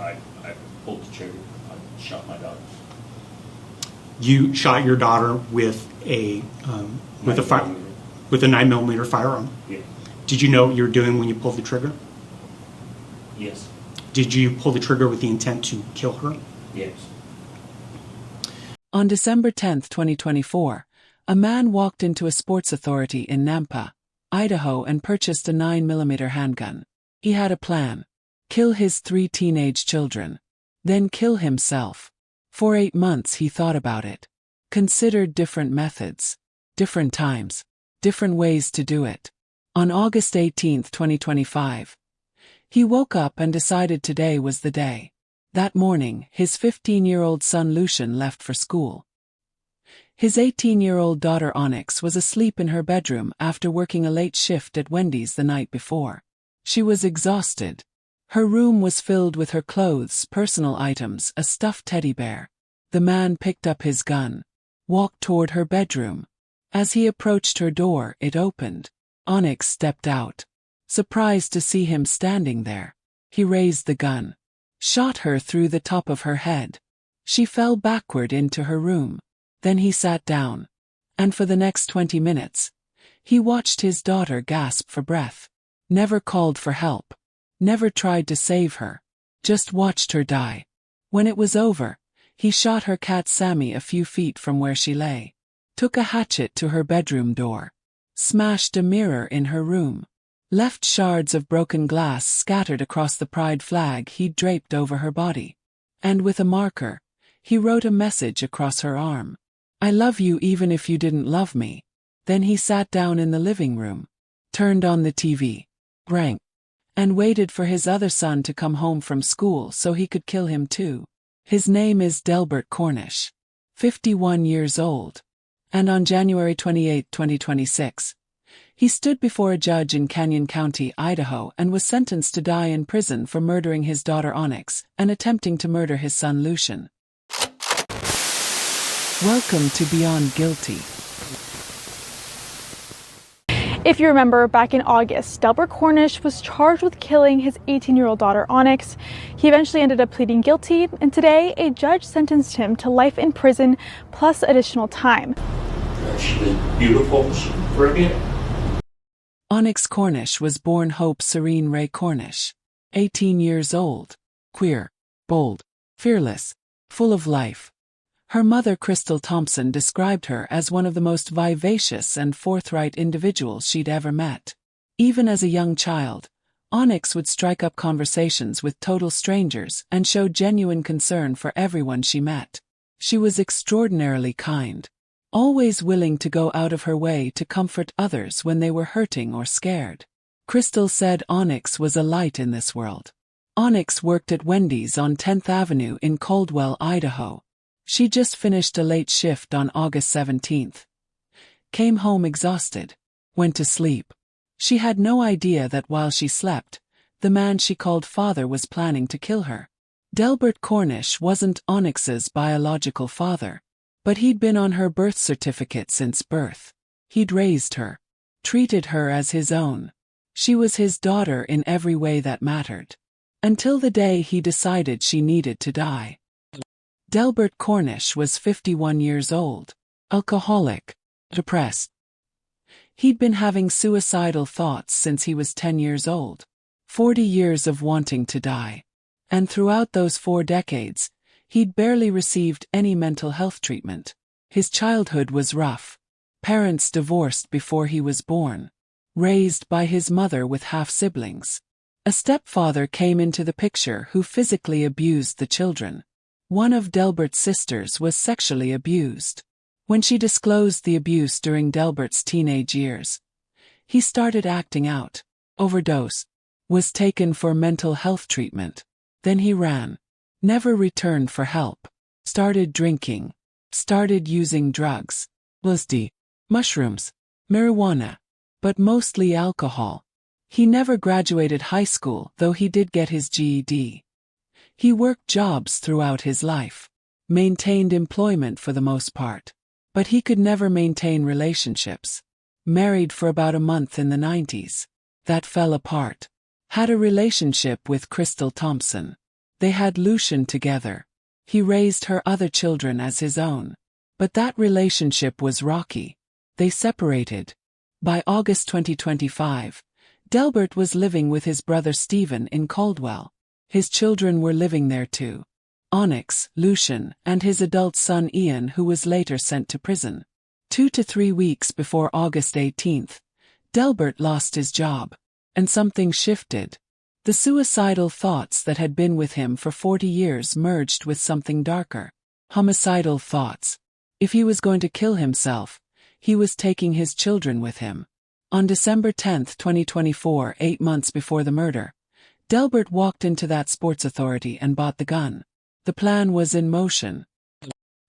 I pulled the trigger. I shot my daughter. You shot your daughter with a 9mm firearm. Yeah. Did you know what you were doing when you pulled the trigger? Yes. Did you pull the trigger with the intent to kill her? Yes. On December 10, 2024, a man walked into a sports authority in Nampa, Idaho and purchased a 9mm handgun. He had a plan: kill his 3 teenage children, then kill himself. For 8 months he thought about it, considered different methods, different times, different ways to do it. On August 18, 2025, he woke up and decided today was the day. That morning, his 15-year-old son Lucian left for school. His 18-year-old daughter Onyx was asleep in her bedroom after working a late shift at Wendy's the night before. She was exhausted. Her room was filled with her clothes, personal items, a stuffed teddy bear. The man picked up his gun, walked toward her bedroom. As he approached her door, it opened. Onyx stepped out, surprised to see him standing there. He raised the gun, shot her through the top of her head. She fell backward into her room. Then he sat down, and for the next 20 minutes, he watched his daughter gasp for breath. Never called for help, never tried to save her, just watched her die. When it was over, he shot her cat Sammy a few feet from where she lay, took a hatchet to her bedroom door, smashed a mirror in her room, left shards of broken glass scattered across the pride flag he'd draped over her body, and with a marker, he wrote a message across her arm. "I love you even if you didn't love me." Then he sat down in the living room, turned on the TV, rang, and waited for his other son to come home from school so he could kill him too. His name is Delbert Cornish, 51 years old, and on January 28, 2026, he stood before a judge in Canyon County, Idaho, and was sentenced to die in prison for murdering his daughter Onyx and attempting to murder his son Lucian. Welcome to Beyond Guilty. If you remember, back in August, Delbert Cornish was charged with killing his 18-year-old daughter Onyx. He eventually ended up pleading guilty, and today a judge sentenced him to life in prison plus additional time. She was beautiful. She was brilliant. Onyx Cornish was born Hope Serene Ray Cornish, 18 years old, queer, bold, fearless, full of life. Her mother, Crystal Thompson, described her as one of the most vivacious and forthright individuals she'd ever met. Even as a young child, Onyx would strike up conversations with total strangers and show genuine concern for everyone she met. She was extraordinarily kind, always willing to go out of her way to comfort others when they were hurting or scared. Crystal said Onyx was a light in this world. Onyx worked at Wendy's on 10th Avenue in Caldwell, Idaho. She just finished a late shift on August 17th. Came home exhausted, went to sleep. She had no idea that while she slept, the man she called father was planning to kill her. Delbert Cornish wasn't Onyx's biological father, but he'd been on her birth certificate since birth. He'd raised her, treated her as his own. She was his daughter in every way that mattered. Until the day he decided she needed to die. Delbert Cornish was 51 years old, alcoholic, depressed. He'd been having suicidal thoughts since he was 10 years old, 40 years of wanting to die. And throughout those 4 decades, he'd barely received any mental health treatment. His childhood was rough. Parents divorced before he was born, raised by his mother with half-siblings. A stepfather came into the picture who physically abused the children. One of Delbert's sisters was sexually abused. When she disclosed the abuse during Delbert's teenage years, he started acting out, overdosed, was taken for mental health treatment. Then he ran, never returned for help, started drinking, started using drugs, LSD, mushrooms, marijuana, but mostly alcohol. He never graduated high school, though he did get his GED. He worked jobs throughout his life, maintained employment for the most part, but he could never maintain relationships. Married for about a month in the 90s. That fell apart. Had a relationship with Crystal Thompson. They had Lucian together. He raised her other children as his own. But that relationship was rocky. They separated. By August 2025, Delbert was living with his brother Stephen in Caldwell. His children were living there too. Onyx, Lucian, and his adult son Ian, who was later sent to prison. 2 to 3 weeks before August 18th, Delbert lost his job. And something shifted. The suicidal thoughts that had been with him for 40 years merged with something darker. Homicidal thoughts. If he was going to kill himself, he was taking his children with him. On December 10, 2024, 8 months before the murder, Delbert walked into that sports authority and bought the gun. The plan was in motion.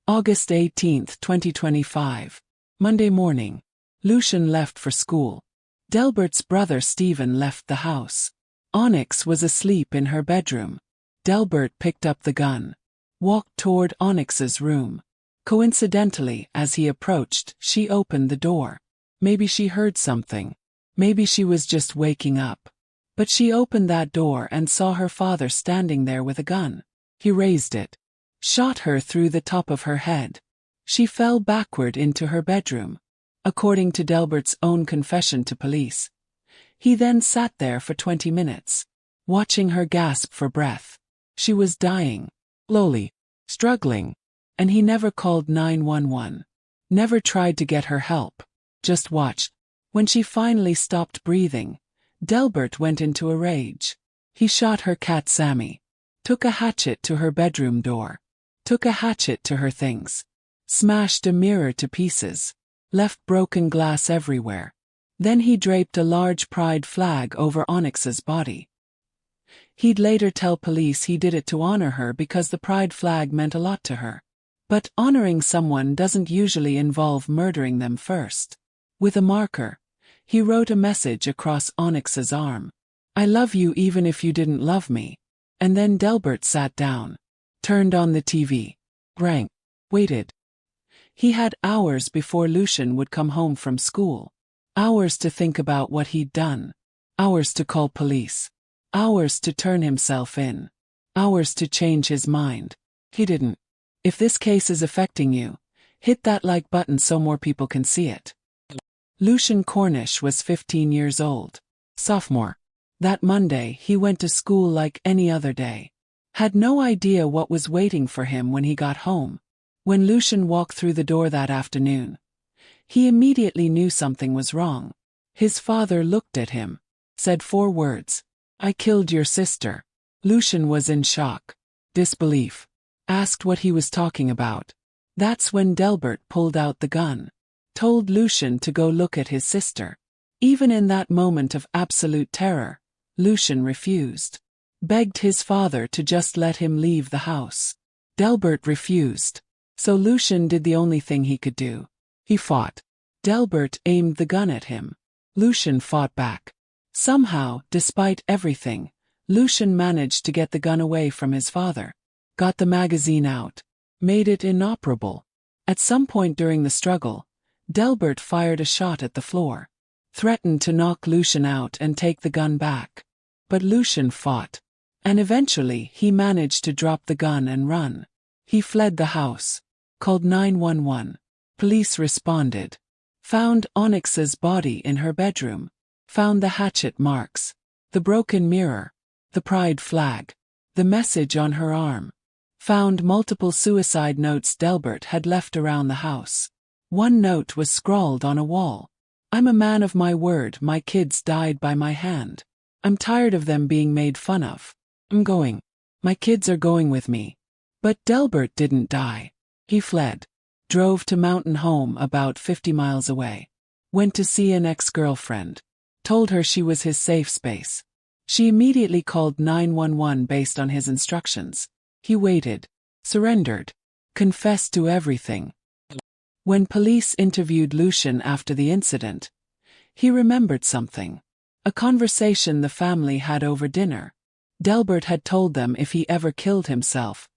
August 18, 2025. Monday morning. Lucian left for school. Delbert's brother Stephen left the house. Onyx was asleep in her bedroom. Delbert picked up the gun. Walked toward Onyx's room. Coincidentally, as he approached, she opened the door. Maybe she heard something. Maybe she was just waking up. But she opened that door and saw her father standing there with a gun. He raised it. Shot her through the top of her head. She fell backward into her bedroom. According to Delbert's own confession to police. He then sat there for 20 minutes, watching her gasp for breath. She was dying, slowly, struggling, and he never called 911. Never tried to get her help, just watched. When she finally stopped breathing, Delbert went into a rage. He shot her cat Sammy, took a hatchet to her bedroom door, took a hatchet to her things, smashed a mirror to pieces. Left broken glass everywhere. Then he draped a large pride flag over Onyx's body. He'd later tell police he did it to honor her because the pride flag meant a lot to her. But honoring someone doesn't usually involve murdering them first. With a marker, he wrote a message across Onyx's arm. I love you even if you didn't love me. And then Delbert sat down, turned on the TV, rang, waited. He had hours before Lucian would come home from school. Hours to think about what he'd done. Hours to call police. Hours to turn himself in. Hours to change his mind. He didn't. If this case is affecting you, hit that like button so more people can see it. Lucian Cornish was 15 years old. Sophomore. That Monday he went to school like any other day. Had no idea what was waiting for him when he got home. When Lucian walked through the door that afternoon, he immediately knew something was wrong. His father looked at him, said 4 words. I killed your sister. Lucian was in shock, disbelief, asked what he was talking about. That's when Delbert pulled out the gun, told Lucian to go look at his sister. Even in that moment of absolute terror, Lucian refused. Begged his father to just let him leave the house. Delbert refused. So Lucian did the only thing he could do. He fought. Delbert aimed the gun at him. Lucian fought back. Somehow, despite everything, Lucian managed to get the gun away from his father. Got the magazine out. Made it inoperable. At some point during the struggle, Delbert fired a shot at the floor. Threatened to knock Lucian out and take the gun back. But Lucian fought. And eventually he managed to drop the gun and run. He fled the house. Called 911. Police responded. Found Onyx's body in her bedroom. Found the hatchet marks. The broken mirror. The pride flag. The message on her arm. Found multiple suicide notes Delbert had left around the house. One note was scrawled on a wall. I'm a man of my word, my kids died by my hand. I'm tired of them being made fun of. I'm going. My kids are going with me. But Delbert didn't die. He fled. Drove to mountain home about 50 miles away. Went to see an ex-girlfriend. Told her she was his safe space. She immediately called 911 based on his instructions. He waited. Surrendered. Confessed to everything. When police interviewed Lucian after the incident, he remembered something. A conversation the family had over dinner. Delbert had told them if he ever killed himself,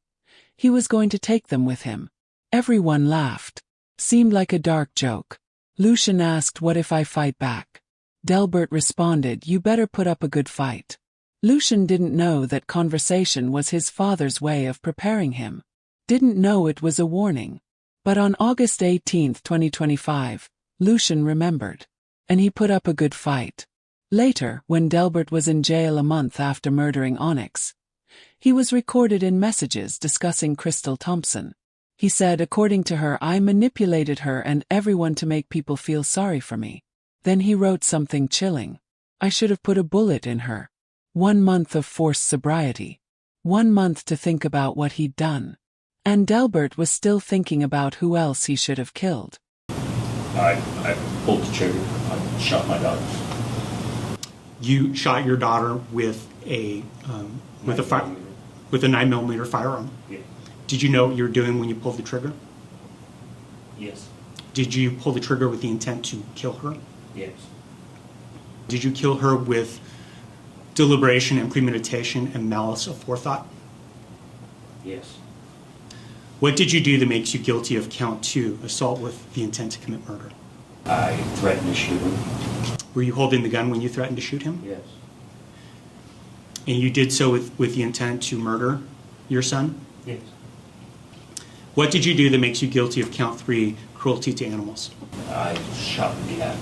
he was going to take them with him. Everyone laughed. Seemed like a dark joke. Lucian asked, what if I fight back? Delbert responded, you better put up a good fight. Lucian didn't know that conversation was his father's way of preparing him. Didn't know it was a warning. But on August 18, 2025, Lucian remembered. And he put up a good fight. Later, when Delbert was in jail a month after murdering Onyx, he was recorded in messages discussing Crystal Thompson. He said, according to her, I manipulated her and everyone to make people feel sorry for me. Then he wrote something chilling. I should have put a bullet in her. 1 month of forced sobriety. 1 month to think about what he'd done. And Delbert was still thinking about who else he should have killed. I pulled the trigger. I shot my daughter. You shot your daughter with a 9mm firearm. Yeah. Did you know what you were doing when you pulled the trigger? Yes. Did you pull the trigger with the intent to kill her? Yes. Did you kill her with deliberation and premeditation and malice aforethought? Yes. What did you do that makes you guilty of count 2, assault with the intent to commit murder? I threatened to shoot him. Were you holding the gun when you threatened to shoot him? Yes. And you did so with the intent to murder your son? Yes. What did you do that makes you guilty of count 3, cruelty to animals? I shot the cat.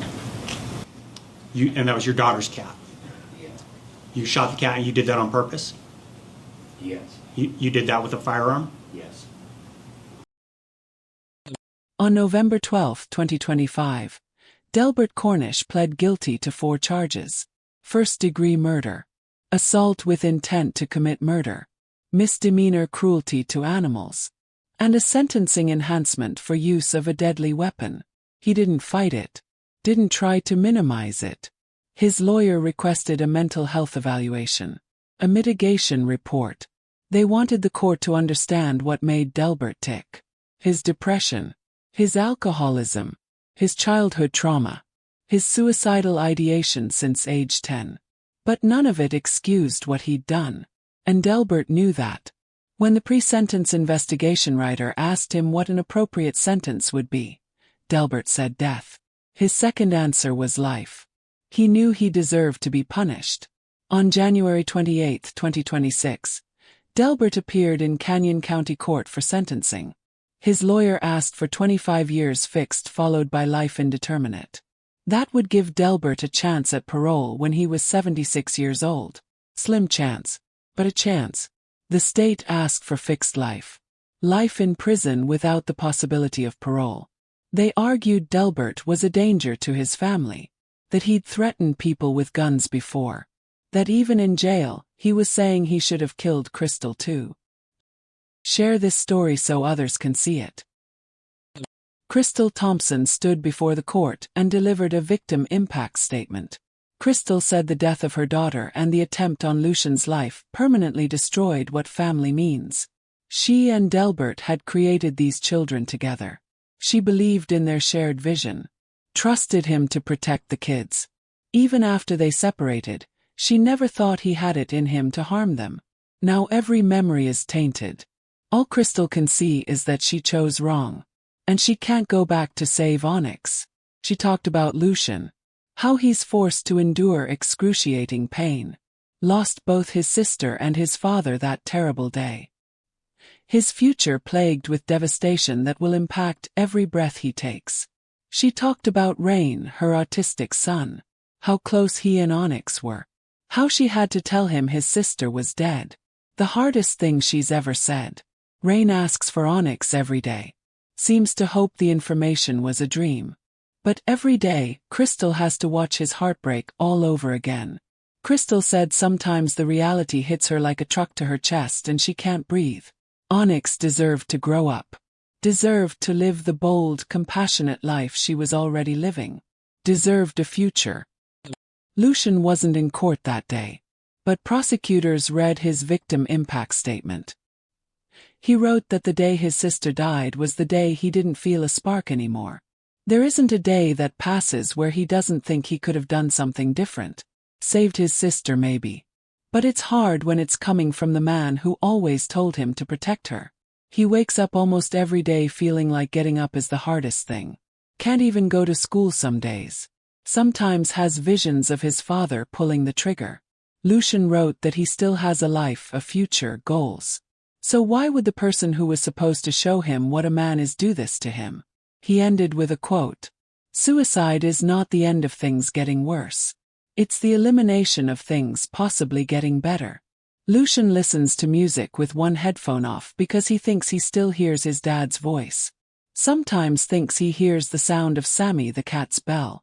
And that was your daughter's cat? Yeah. You shot the cat and you did that on purpose? Yes. You did that with a firearm? Yes. On November 12, 2025, Delbert Cornish pled guilty to 4 charges. First-degree murder, assault with intent to commit murder, misdemeanor cruelty to animals, and a sentencing enhancement for use of a deadly weapon. He didn't fight it, didn't try to minimize it. His lawyer requested a mental health evaluation, a mitigation report. They wanted the court to understand what made Delbert tick. His depression, his alcoholism, his childhood trauma, his suicidal ideation since age 10. But none of it excused what he'd done. And Delbert knew that. When the pre-sentence investigation writer asked him what an appropriate sentence would be, Delbert said death. His second answer was life. He knew he deserved to be punished. On January 28, 2026, Delbert appeared in Canyon County Court for sentencing. His lawyer asked for 25 years fixed followed by life indeterminate. That would give Delbert a chance at parole when he was 76 years old. Slim chance, but a chance. The state asked for fixed life. Life in prison without the possibility of parole. They argued Delbert was a danger to his family, that he'd threatened people with guns before, that even in jail, he was saying he should have killed Crystal too. Share this story so others can see it. Crystal Thompson stood before the court and delivered a victim impact statement. Crystal said the death of her daughter and the attempt on Lucian's life permanently destroyed what family means. She and Delbert had created these children together. She believed in their shared vision, trusted him to protect the kids. Even after they separated, she never thought he had it in him to harm them. Now every memory is tainted. All Crystal can see is that she chose wrong. And she can't go back to save Onyx. She talked about Lucian. How he's forced to endure excruciating pain. Lost both his sister and his father that terrible day. His future plagued with devastation that will impact every breath he takes. She talked about Rain, her autistic son. How close he and Onyx were. How she had to tell him his sister was dead. The hardest thing she's ever said. Rain asks for Onyx every day. Seems to hope the information was a dream. But every day, Crystal has to watch his heartbreak all over again. Crystal said sometimes the reality hits her like a truck to her chest and she can't breathe. Onyx deserved to grow up. Deserved to live the bold, compassionate life she was already living. Deserved a future. Lucian wasn't in court that day. But prosecutors read his victim impact statement. He wrote that the day his sister died was the day he didn't feel a spark anymore. There isn't a day that passes where he doesn't think he could have done something different. Saved his sister maybe. But it's hard when it's coming from the man who always told him to protect her. He wakes up almost every day feeling like getting up is the hardest thing. Can't even go to school some days. Sometimes has visions of his father pulling the trigger. Lucian wrote that he still has a life, a future, goals. So why would the person who was supposed to show him what a man is do this to him? He ended with a quote. Suicide is not the end of things getting worse. It's the elimination of things possibly getting better. Lucian listens to music with one headphone off because he thinks he still hears his dad's voice. Sometimes thinks he hears the sound of Sammy the cat's bell.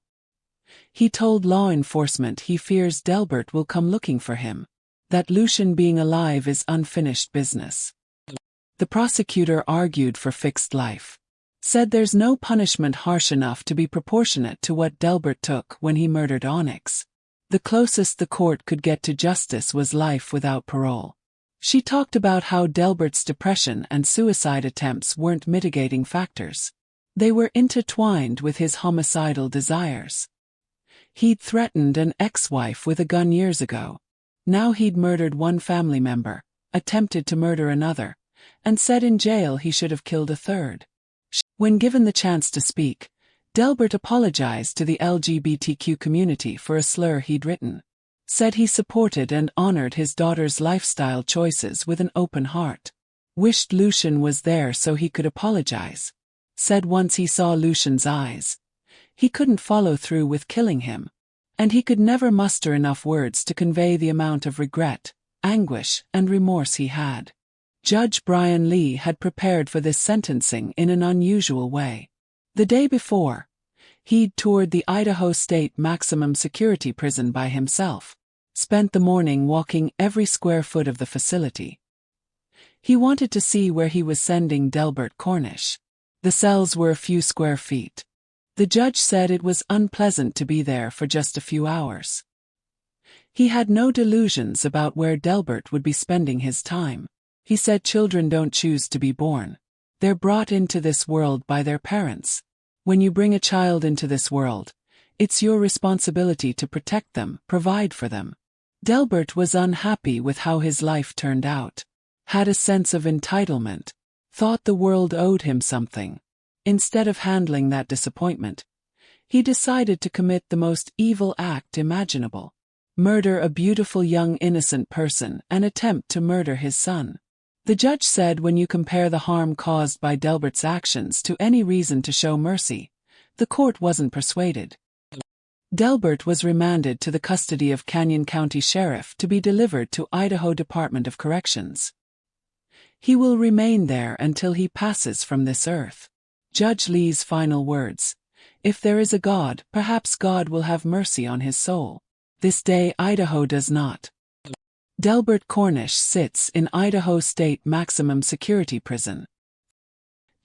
He told law enforcement he fears Delbert will come looking for him, that Lucian being alive is unfinished business. The prosecutor argued for fixed life. Said there's no punishment harsh enough to be proportionate to what Delbert took when he murdered Onyx. The closest the court could get to justice was life without parole. She talked about how Delbert's depression and suicide attempts weren't mitigating factors. They were intertwined with his homicidal desires. He'd threatened an ex-wife with a gun years ago. Now he'd murdered one family member, attempted to murder another, and said in jail he should have killed a third. When given the chance to speak, Delbert apologized to the LGBTQ community for a slur he'd written. Said he supported and honored his daughter's lifestyle choices with an open heart. Wished Lucian was there so he could apologize. Said once he saw Lucian's eyes, he couldn't follow through with killing him, and he could never muster enough words to convey the amount of regret, anguish, and remorse he had. Judge Brian Lee had prepared for this sentencing in an unusual way. The day before, he'd toured the Idaho State Maximum Security Prison by himself, spent the morning walking every square foot of the facility. He wanted to see where he was sending Delbert Cornish. The cells were a few square feet. The judge said it was unpleasant to be there for just a few hours. He had no delusions about where Delbert would be spending his time. He said children don't choose to be born. They're brought into this world by their parents. When you bring a child into this world, it's your responsibility to protect them, provide for them. Delbert was unhappy with how his life turned out. Had a sense of entitlement. Thought the world owed him something. Instead of handling that disappointment, he decided to commit the most evil act imaginable. Murder a beautiful young innocent person and attempt to murder his son. The judge said when you compare the harm caused by Delbert's actions to any reason to show mercy, the court wasn't persuaded. Delbert was remanded to the custody of Canyon County Sheriff to be delivered to Idaho Department of Corrections. He will remain there until he passes from this earth. Judge Lee's final words: if there is a God, perhaps God will have mercy on his soul. This day Idaho does not. Delbert Cornish sits in Idaho State Maximum Security Prison.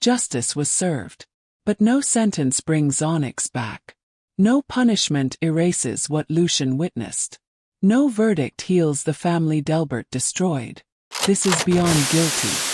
Justice was served. But no sentence brings Onyx back. No punishment erases what Lucian witnessed. No verdict heals the family Delbert destroyed. This is beyond guilty.